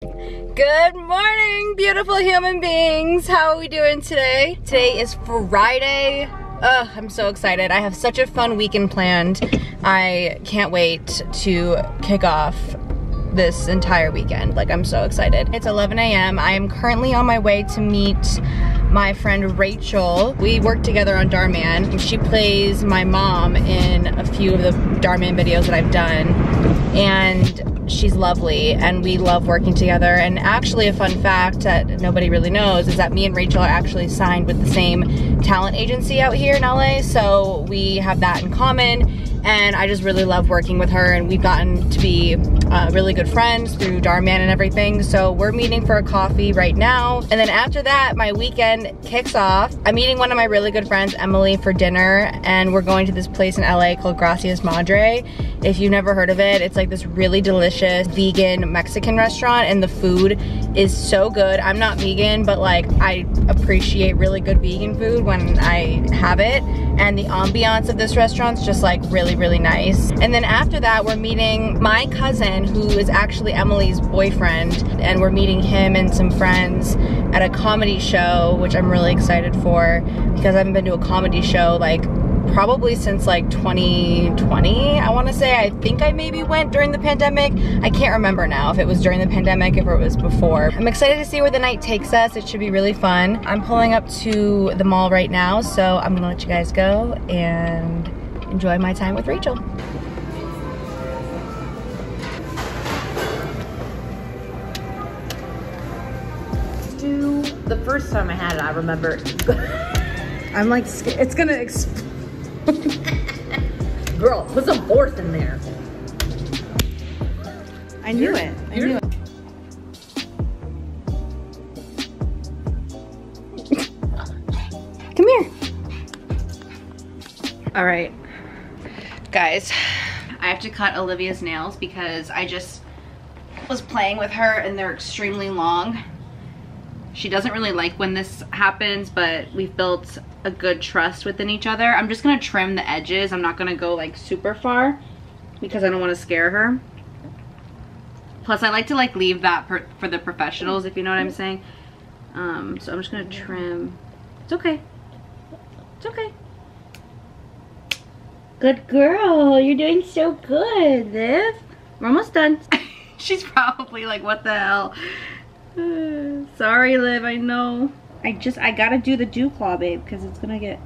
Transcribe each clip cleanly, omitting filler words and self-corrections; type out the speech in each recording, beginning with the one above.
Good morning, beautiful human beings. How are we doing today? Today is Friday. Ugh, I'm so excited. I have such a fun weekend planned. I can't wait to kick off this entire weekend. Like, I'm so excited. It's 11 a.m. I am currently on my way to meet my friend Rachel. We work together on Dhar Mann. She plays my mom in a few of the Dhar Mann videos that I've done. And she's lovely and we love working together. And actually, a fun fact that nobody really knows is that me and Rachel are actually signed with the same talent agency out here in LA. So we have that in common. And I just really love working with her, and we've gotten to be really good friends through Dhar Mann and everything. So we're meeting for a coffee right now. And then after that, my weekend kicks off. I'm meeting one of my really good friends, Emily, for dinner, and we're going to this place in LA called Gracias Madre. If you've never heard of it, it's like this really delicious vegan Mexican restaurant, and the food is so good. I'm not vegan, but like I appreciate really good vegan food when I have it. And the ambiance of this restaurant's just like really nice. And then after that, we're meeting my cousin, who is actually Emily's boyfriend, and we're meeting him and some friends at a comedy show, which I'm really excited for because I haven't been to a comedy show like probably since like 2020, I want to say. I think I maybe went during the pandemic. I can't remember now if it was during the pandemic, if it was before. I'm excited to see where the night takes us. It should be really fun. I'm pulling up to the mall right now, so I'm gonna let you guys go and enjoy my time with Rachel. The first time I had it, I remember. I'm like, it's gonna explode. Girl, put some force in there. I knew it. I knew it. Come here. All right, guys. I have to cut Olivia's nails because I just was playing with her and they're extremely long. She doesn't really like when this happens, but we've built a good trust within each other. I'm just gonna trim the edges. I'm not gonna go like super far because I don't want to scare her. Plus, I like to like leave that for the professionals, if you know what I'm saying. So I'm just gonna trim. It's okay. It's okay. Good girl. You're doing so good, Liv. We're almost done. She's probably like, what the hell? Sorry, Liv, I know. I gotta do the dew claw, babe, because it's gonna get...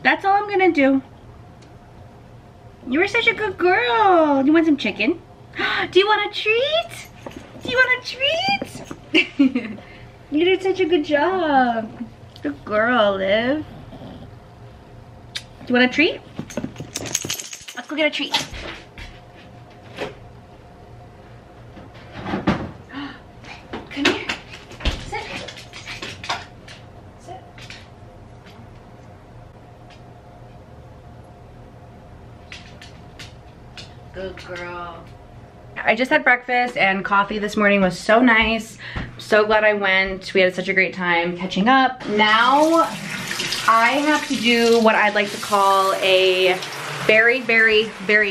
That's all I'm gonna do. You were such a good girl. Do you want some chicken? Do you want a treat? Do you want a treat? You did such a good job. Good girl, Liv. Do you want a treat? Let's go get a treat. Come here. Sit. Sit. Good girl. I just had breakfast and coffee this morning. Was so nice. So glad I went. We had such a great time catching up. Now I have to do what I'd like to call a very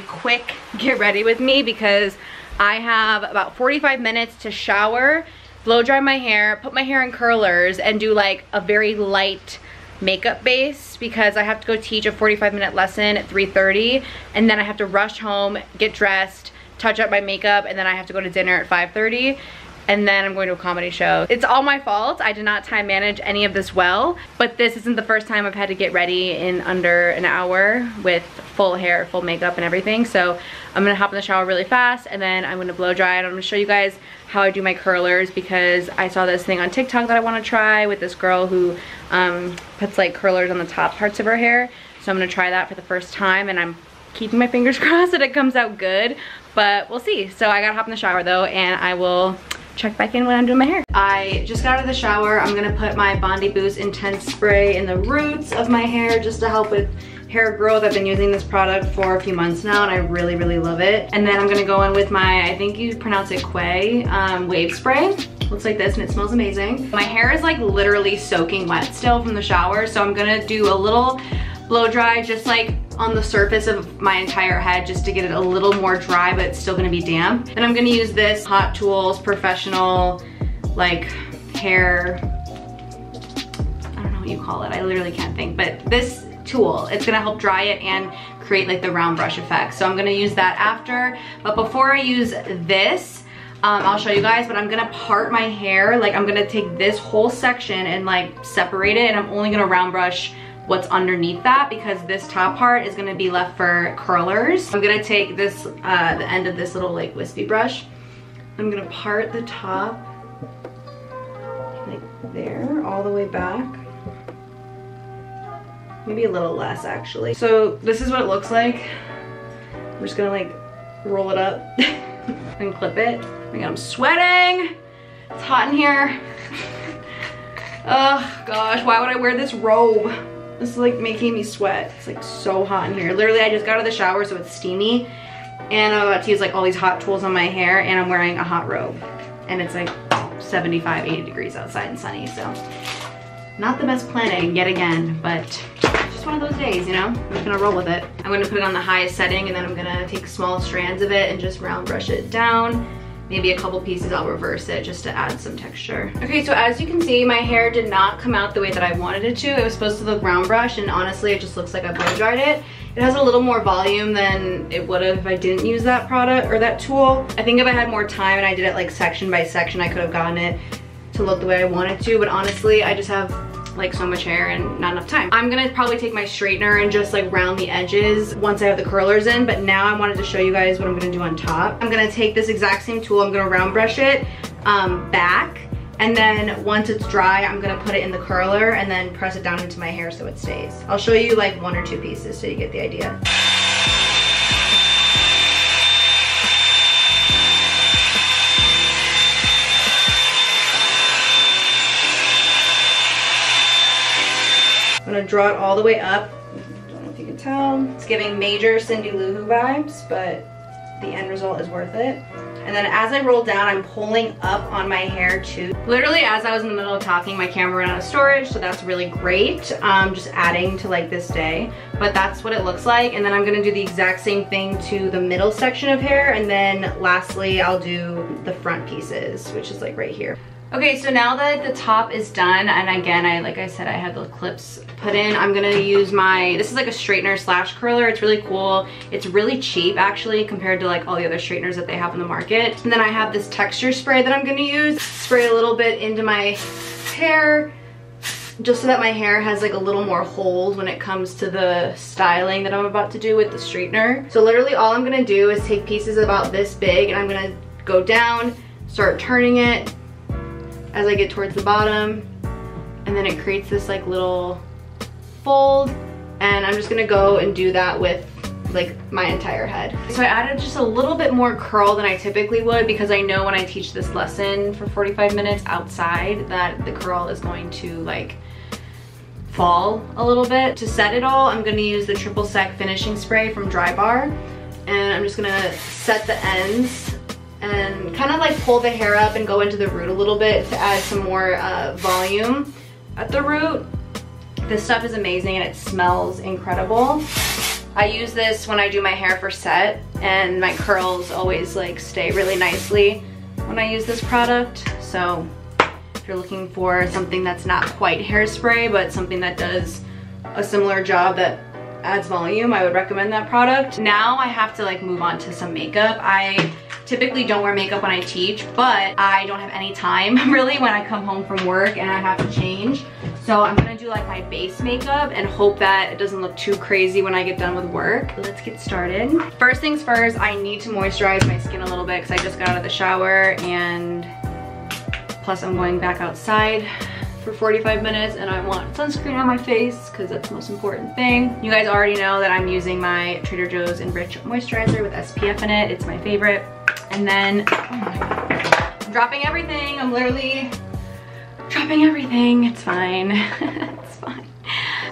quick get ready with me, because I have about 45 minutes to shower, blow dry my hair, put my hair in curlers, and do like a very light makeup base, because I have to go teach a 45-minute lesson at 3:30, and then I have to rush home, get dressed, touch up my makeup, and then I have to go to dinner at 5:30, and then I'm going to a comedy show. It's all my fault. I did not time manage any of this well, but this isn't the first time I've had to get ready in under an hour with full hair, full makeup, and everything. So I'm gonna hop in the shower really fast, and then I'm gonna blow dry, and I'm gonna show you guys how I do my curlers, because I saw this thing on TikTok that I wanna try with this girl who puts like curlers on the top parts of her hair. So I'm gonna try that for the first time, and I'm keeping my fingers crossed that it comes out good, but we'll see. So I gotta hop in the shower though, and I will check back in when I'm doing my hair. I just got out of the shower. I'm gonna put my Bondi Boost Intense Spray in the roots of my hair just to help with hair growth. I've been using this product for a few months now, and I really love it. And then I'm gonna go in with my, I think you pronounce it Quay, wave spray. Looks like this, and it smells amazing. My hair is like literally soaking wet still from the shower, so I'm gonna do a little blow dry, just like on the surface of my entire head just to get it a little more dry, but it's still gonna be damp. And I'm gonna use this Hot Tools Professional, like, hair, I don't know what you call it, I literally can't think, but this tool, it's gonna help dry it and create like the round brush effect. So I'm gonna use that after, but before I use this, I'll show you guys, but I'm gonna part my hair, like I'm gonna take this whole section and like separate it, and I'm only gonna round brush what's underneath that because this top part is gonna be left for curlers. I'm gonna take this, the end of this little like wispy brush. I'm gonna part the top like there, all the way back. Maybe a little less actually. So this is what it looks like. I'm just gonna like roll it up and clip it. Oh my God, I'm sweating. It's hot in here. Oh gosh, why would I wear this robe? This is like making me sweat. It's like so hot in here. Literally, I just got out of the shower, so it's steamy. And I'm about to use like all these hot tools on my hair, and I'm wearing a hot robe. And it's like 75, 80 degrees outside and sunny, so not the best planning yet again, but it's just one of those days, you know? I'm just gonna roll with it. I'm gonna put it on the highest setting, and then I'm gonna take small strands of it and just round brush it down. Maybe a couple pieces I'll reverse it just to add some texture. Okay, so as you can see, my hair did not come out the way that I wanted it to. It was supposed to look round brush, and honestly, it just looks like I blow dried it. It has a little more volume than it would have if I didn't use that product or that tool. I think if I had more time and I did it like section by section, I could have gotten it to look the way I wanted to, but honestly, I just have like so much hair and not enough time. I'm gonna probably take my straightener and just like round the edges once I have the curlers in, but now I wanted to show you guys what I'm gonna do on top. I'm gonna take this exact same tool, I'm gonna round brush it back, and then once it's dry, I'm gonna put it in the curler and then press it down into my hair so it stays. I'll show you like 1 or 2 pieces so you get the idea. I'm gonna draw it all the way up. I don't know if you can tell. It's giving major Cindy Lou Who vibes, but the end result is worth it. And then as I roll down, I'm pulling up on my hair too. Literally, as I was in the middle of talking, my camera ran out of storage, so that's really great. Just adding to like this day, but that's what it looks like. And then I'm gonna do the exact same thing to the middle section of hair, and then lastly, I'll do the front pieces, which is like right here. Okay, so now that the top is done, and again, like I said, I had the clips put in, I'm gonna use this is like a straightener slash curler. It's really cool. It's really cheap actually compared to like all the other straighteners that they have in the market. And then I have this texture spray that I'm gonna use. Spray a little bit into my hair, just so that my hair has like a little more hold when it comes to the styling that I'm about to do with the straightener. So literally all I'm gonna do is take pieces about this big, and I'm gonna go down, start turning it as I get towards the bottom, and then it creates this like little fold, and I'm just gonna go and do that with like my entire head. So I added just a little bit more curl than I typically would, because I know when I teach this lesson for 45 minutes outside that the curl is going to like fall a little bit. To set it all, I'm gonna use the Triple Sec finishing spray from Dry Bar, and I'm just gonna set the ends and kind of like pull the hair up and go into the root a little bit to add some more volume at the root. This stuff is amazing and it smells incredible. I use this when I do my hair for set, and my curls always like stay really nicely when I use this product. So if you're looking for something that's not quite hairspray, but something that does a similar job that adds volume, I would recommend that product. Now I have to like move on to some makeup. I typically don't wear makeup when I teach, but I don't have any time really when I come home from work and I have to change. So I'm gonna do like my base makeup and hope that it doesn't look too crazy when I get done with work. Let's get started. First things first, I need to moisturize my skin a little bit because I just got out of the shower, and plus I'm going back outside for 45 minutes and I want sunscreen on my face because that's the most important thing. You guys already know that I'm using my Trader Joe's Enrich Moisturizer with SPF in it. It's my favorite. And then, oh my God, I'm dropping everything. I'm literally dropping everything. It's fine. It's fine.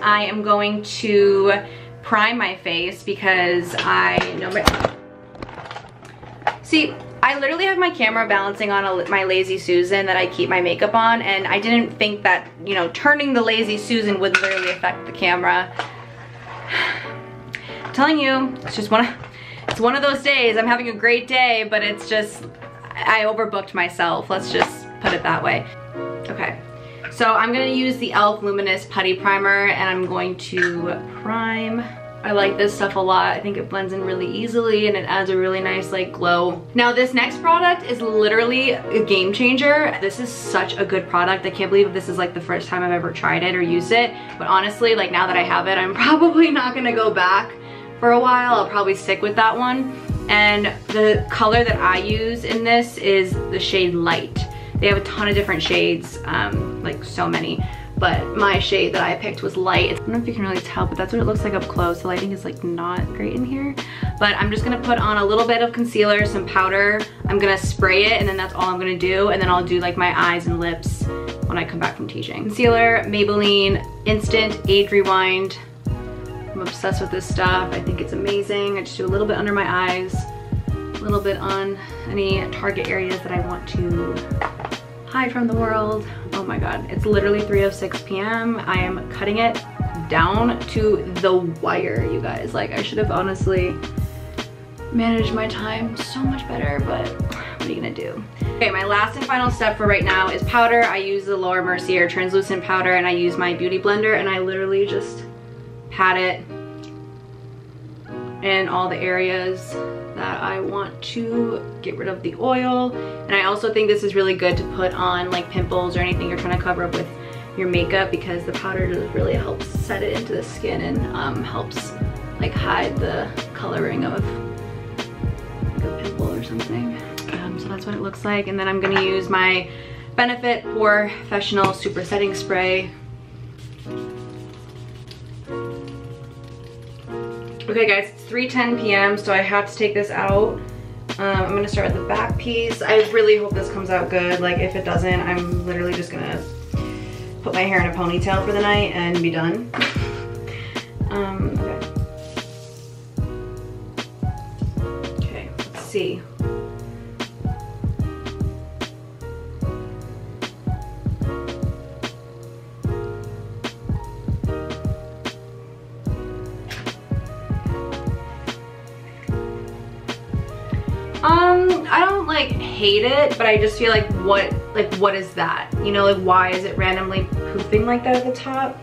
I am going to prime my face because I know see, I literally have my camera balancing on my Lazy Susan that I keep my makeup on, and I didn't think that, you know, turning the Lazy Susan would literally affect the camera. I'm telling you, it's just it's one of those days. I'm having a great day, but it's just, I overbooked myself. Let's just put it that way. Okay, so I'm gonna use the e.l.f. Luminous Putty Primer, and I'm going to prime. I like this stuff a lot. I think it blends in really easily and it adds a really nice like glow. Now this next product is literally a game changer. This is such a good product. I can't believe this is like the first time I've ever tried it or used it. But honestly, like now that I have it, I'm probably not gonna go back for a while. I'll probably stick with that one. And the color that I use in this is the shade Light. They have a ton of different shades, like so many. But my shade that I picked was Light. I don't know if you can really tell, but that's what it looks like up close. The lighting is like not great in here. But I'm just gonna put on a little bit of concealer, some powder. I'm gonna spray it, and then that's all I'm gonna do. And then I'll do like my eyes and lips when I come back from teaching. Concealer, Maybelline Instant Age Rewind. I'm obsessed with this stuff. I think it's amazing. I just do a little bit under my eyes, a little bit on any target areas that I want to hide from the world. Oh my god, it's literally 3:06 p.m. I am cutting it down to the wire, you guys. Like, I should have honestly managed my time so much better, but what are you gonna do? Okay, my last and final step for right now is powder. I use the Laura Mercier translucent powder, and I use my beauty blender, and I literally just pat it in all the areas that I want to get rid of the oil. And I also think this is really good to put on like pimples or anything you're trying to cover up with your makeup, because the powder just really helps set it into the skin and helps like hide the coloring of like a pimple or something. So that's what it looks like. And then I'm gonna use my Benefit Professional Super Setting Spray. Okay guys, it's 3:10 p.m. so I have to take this out. I'm gonna start with the back piece. I really hope this comes out good. Like, if it doesn't, I'm literally just gonna put my hair in a ponytail for the night and be done. Okay, let's see. I don't like hate it, but I just feel like what is that? You know, like why is it randomly poofing like that at the top?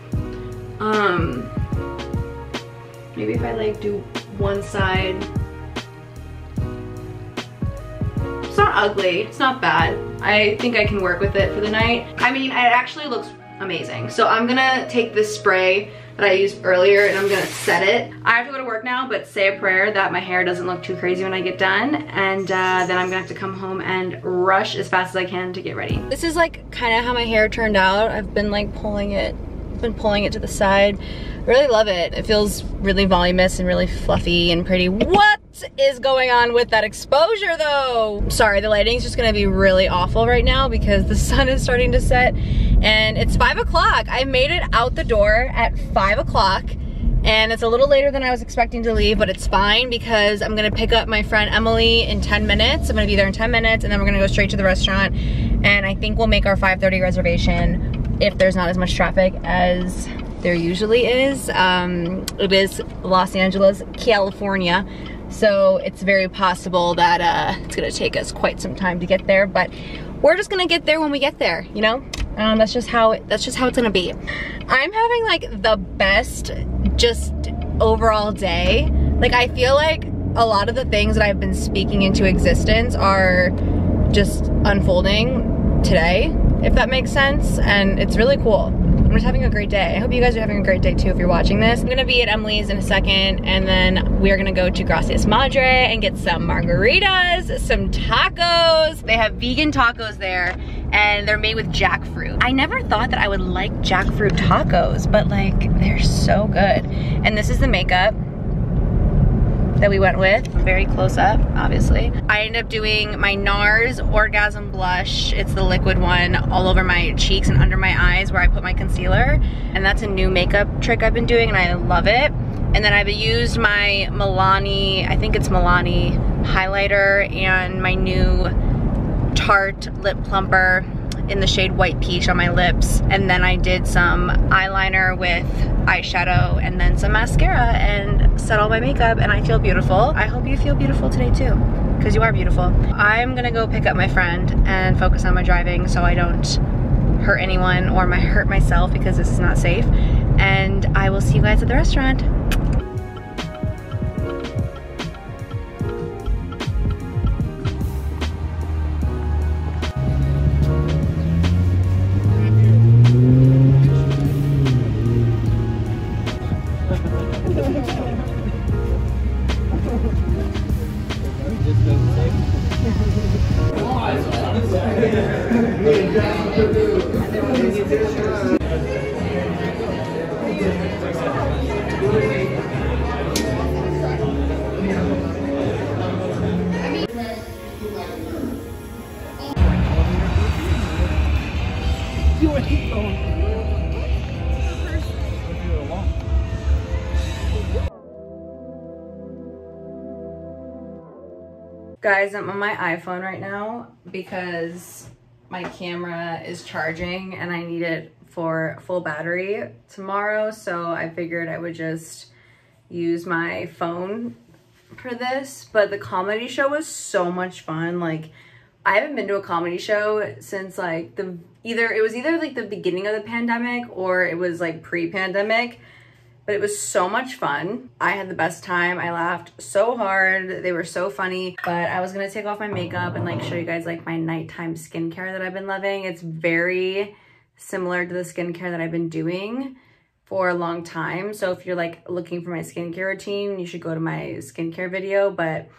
Maybe if I like do one side. It's not ugly, it's not bad. I think I can work with it for the night. I mean, it actually looks amazing. So I'm gonna take this spray that I used earlier and I'm gonna set it. I have to go to work now, but say a prayer that my hair doesn't look too crazy when I get done. And then I'm gonna have to come home and rush as fast as I can to get ready. This is like kind of how my hair turned out. I've been like pulling it to the side. I really love it. It feels really voluminous and really fluffy and pretty. What is going on with that exposure though? Sorry, the lighting's just gonna be really awful right now because the sun is starting to set and it's 5 o'clock. I made it out the door at 5 o'clock and it's a little later than I was expecting to leave, but it's fine because I'm gonna pick up my friend Emily in 10 minutes. I'm gonna be there in 10 minutes and then we're gonna go straight to the restaurant, and I think we'll make our 5:30 reservation if there's not as much traffic as there usually is. It is Los Angeles, California, so it's very possible that it's gonna take us quite some time to get there, but we're just gonna get there when we get there, you know? That's just how it's gonna be. I'm having like the best just overall day. Like, I feel like a lot of the things that I've been speaking into existence are just unfolding today, if that makes sense, and it's really cool. I'm just having a great day. I hope you guys are having a great day too if you're watching this. I'm gonna be at Emily's in a second, and then we are gonna go to Gracias Madre and get some margaritas, some tacos. They have vegan tacos there, and they're made with jackfruit. I never thought that I would like jackfruit tacos, but like, they're so good. And this is the makeup that we went with, very close up, obviously. I ended up doing my NARS Orgasm Blush. It's the liquid one all over my cheeks and under my eyes where I put my concealer. And that's a new makeup trick I've been doing and I love it. And then I've used my Milani, I think it's Milani highlighter, and my new Tarte lip plumper in the shade White Peach on my lips, and then I did some eyeliner with eyeshadow and then some mascara and set all my makeup, and I feel beautiful. I hope you feel beautiful today too, because you are beautiful. I'm gonna go pick up my friend and focus on my driving so I don't hurt anyone or hurt myself, because this is not safe. And I will see you guys at the restaurant. Guys, I'm on my iPhone right now because my camera is charging and I need it for full battery tomorrow, so I figured I would just use my phone for this. But the comedy show was so much fun. Like, I haven't been to a comedy show since like it was either like the beginning of the pandemic or it was like pre-pandemic. But it was so much fun. I had the best time. I laughed so hard. They were so funny. But I was gonna take off my makeup and like show you guys like my nighttime skincare that I've been loving. It's very similar to the skincare that I've been doing for a long time. So if you're like looking for my skincare routine, you should go to my skincare video. But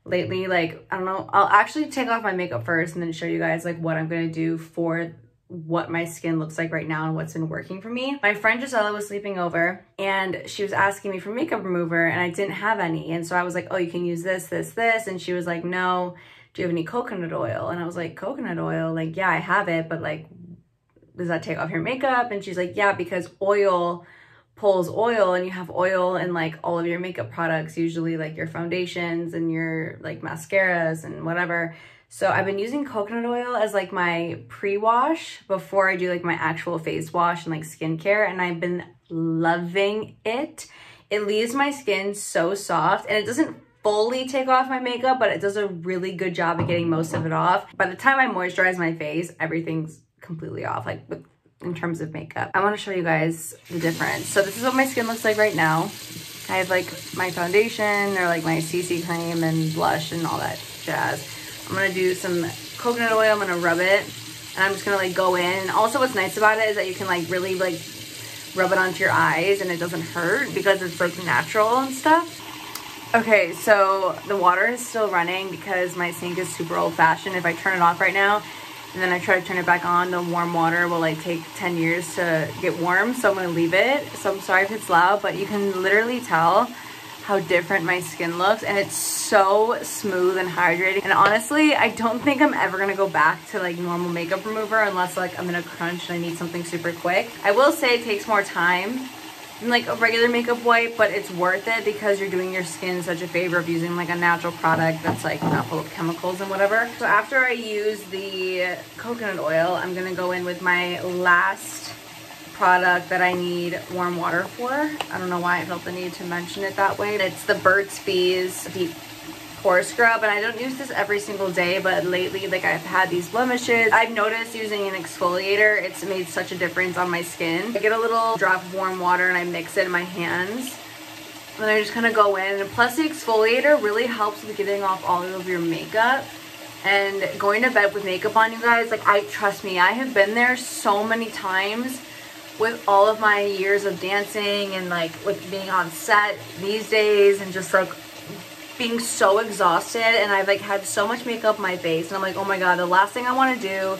lately, like, I don't know, I'll actually take off my makeup first and then show you guys like what I'm gonna do for what my skin looks like right now and what's been working for me. My friend Gisela was sleeping over and she was asking me for makeup remover and I didn't have any. And so I was like, oh, you can use this, this, this. And she was like, no, do you have any coconut oil? And I was like, coconut oil? Like, yeah, I have it, but like, does that take off your makeup? And she's like, yeah, because oil pulls oil, and you have oil in like all of your makeup products, usually like your foundations and your like mascaras and whatever. So I've been using coconut oil as like my pre-wash before I do like my actual face wash and like skincare, and I've been loving it. It leaves my skin so soft, and it doesn't fully take off my makeup, but it does a really good job of getting most of it off. By the time I moisturize my face, everything's completely off, like in terms of makeup. I want to show you guys the difference. So this is what my skin looks like right now. I have like my foundation or like my CC cream and blush and all that jazz. I'm gonna do some coconut oil. I'm gonna rub it, and I'm just gonna like go in. And also what's nice about it is that you can like really like rub it onto your eyes and it doesn't hurt because it's like natural and stuff. Okay, so the water is still running because my sink is super old-fashioned. If I turn it off right now and then I try to turn it back on, the warm water will like take 10 years to get warm, so I'm gonna leave it. So I'm sorry if it's loud, but you can literally tell how different my skin looks, and it's so smooth and hydrating. And honestly, I don't think I'm ever gonna go back to like normal makeup remover unless like I'm in a crunch and I need something super quick. I will say it takes more time than like a regular makeup wipe, but it's worth it because you're doing your skin such a favor of using like a natural product that's like not full of chemicals and whatever. So after I use the coconut oil, I'm gonna go in with my last product that I need warm water for. I don't know why I felt the need to mention it that way. It's the Burt's Bees Deep Pore Scrub, and I don't use this every single day, but lately like I've had these blemishes. I've noticed using an exfoliator, it's made such a difference on my skin. I get a little drop of warm water and I mix it in my hands, and then I just kind of go in. And plus the exfoliator really helps with getting off all of your makeup and going to bed with makeup on, you guys. Like, trust me, I have been there so many times with all of my years of dancing and like with being on set these days and just like being so exhausted, and I've like had so much makeup on my face, and I'm like, oh my god, the last thing I want to do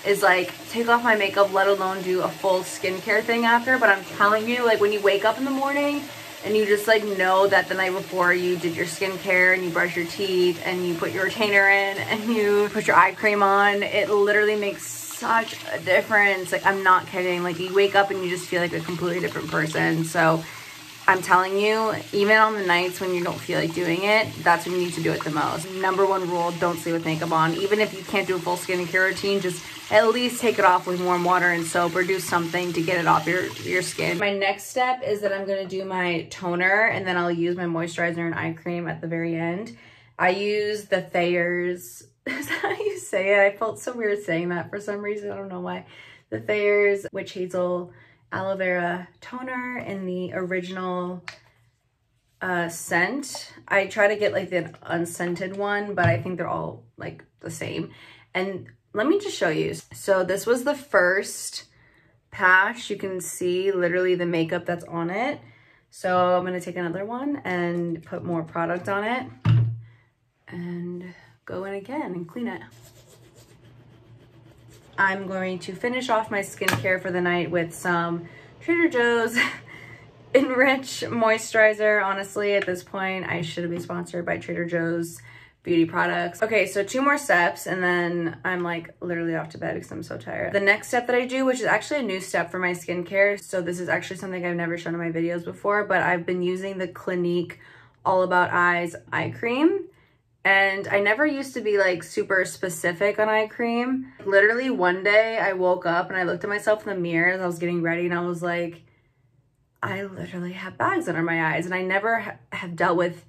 is like take off my makeup, let alone do a full skincare thing after. But I'm telling you, like when you wake up in the morning and you just like know that the night before you did your skincare and you brush your teeth and you put your retainer in and you put your eye cream on, it literally makes such a difference. Like, I'm not kidding. Like, you wake up and you just feel like a completely different person. So I'm telling you, even on the nights when you don't feel like doing it, that's when you need to do it the most. Number one rule, don't sleep with makeup on. Even if you can't do a full skincare routine, just at least take it off with warm water and soap, or do something to get it off your skin. My next step is that I'm gonna do my toner, and then I'll use my moisturizer and eye cream at the very end. I use the Thayer's, is that how you say it? I felt so weird saying that for some reason, I don't know why. The Thayer's Witch Hazel Aloe Vera Toner in the original scent. I try to get like the unscented one, but I think they're all like the same. And let me just show you. So this was the first patch. You can see literally the makeup that's on it. So I'm gonna take another one and put more product on it and go in again and clean it. I'm going to finish off my skincare for the night with some Trader Joe's Enrich Moisturizer. Honestly, at this point, I should be sponsored by Trader Joe's beauty products. Okay, so 2 more steps, and then I'm like literally off to bed because I'm so tired. The next step that I do, which is actually a new step for my skincare, so this is actually something I've never shown in my videos before, but I've been using the Clinique All About Eyes eye cream. And I never used to be like super specific on eye cream. Literally one day I woke up and I looked at myself in the mirror as I was getting ready, and I was like, I literally have bags under my eyes. And I never have dealt with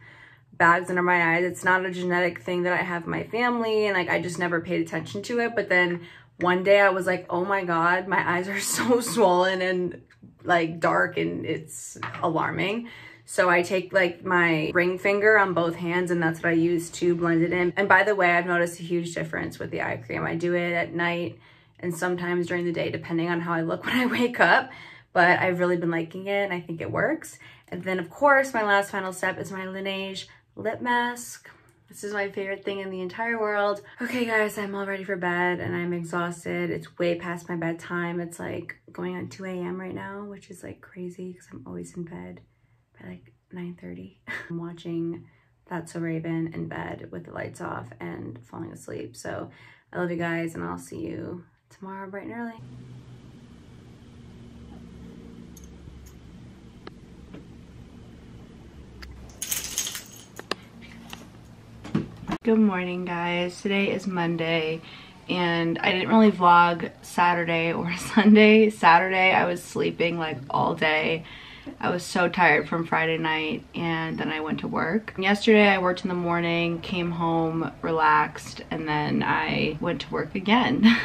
bags under my eyes. It's not a genetic thing that I have in my family, and like I just never paid attention to it. But then one day I was like, oh my God, my eyes are so swollen and like dark, and it's alarming. So I take like my ring finger on both hands, and that's what I use to blend it in. And by the way, I've noticed a huge difference with the eye cream. I do it at night and sometimes during the day, depending on how I look when I wake up. But I've really been liking it, and I think it works. And then of course, my last final step is my Laneige lip mask. This is my favorite thing in the entire world. Okay guys, I'm all ready for bed and I'm exhausted. It's way past my bedtime. It's like going on 2 a.m. right now, which is like crazy because I'm always in bed by like 9:30. I'm watching That's So Raven in bed with the lights off and falling asleep. So I love you guys, and I'll see you tomorrow bright and early. Good morning guys. Today is Monday, and I didn't really vlog Saturday or Sunday. Saturday I was sleeping like all day. I was so tired from Friday night, and then I went to work. Yesterday I worked in the morning, came home, relaxed, and then I went to work again.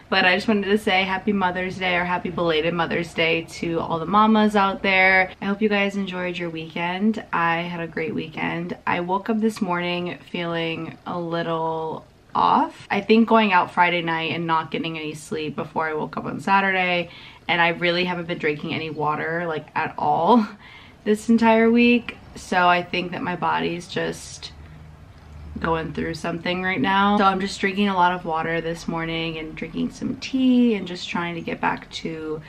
But I just wanted to say happy Mother's Day, or happy belated Mother's Day to all the mamas out there. I hope you guys enjoyed your weekend. I had a great weekend. I woke up this morning feeling a little off. I think going out Friday night and not getting any sleep before I woke up on Saturday, and I really haven't been drinking any water like at all this entire week. So I think that my body's just going through something right now. So I'm just drinking a lot of water this morning and drinking some tea and just trying to get back to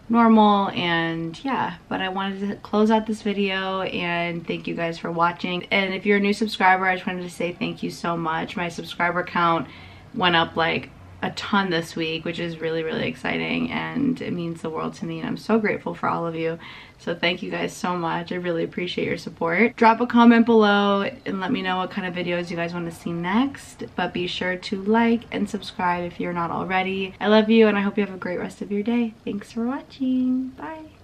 normal. And yeah, but I wanted to close out this video and thank you guys for watching. And if you're a new subscriber, I just wanted to say thank you so much. My subscriber count went up like a ton this week, which is really, really exciting, and it means the world to me, and I'm so grateful for all of you. So thank you guys so much. I really appreciate your support. Drop a comment below and let me know what kind of videos you guys want to see next, but be sure to like and subscribe if you're not already. I love you, and I hope you have a great rest of your day. Thanks for watching. Bye.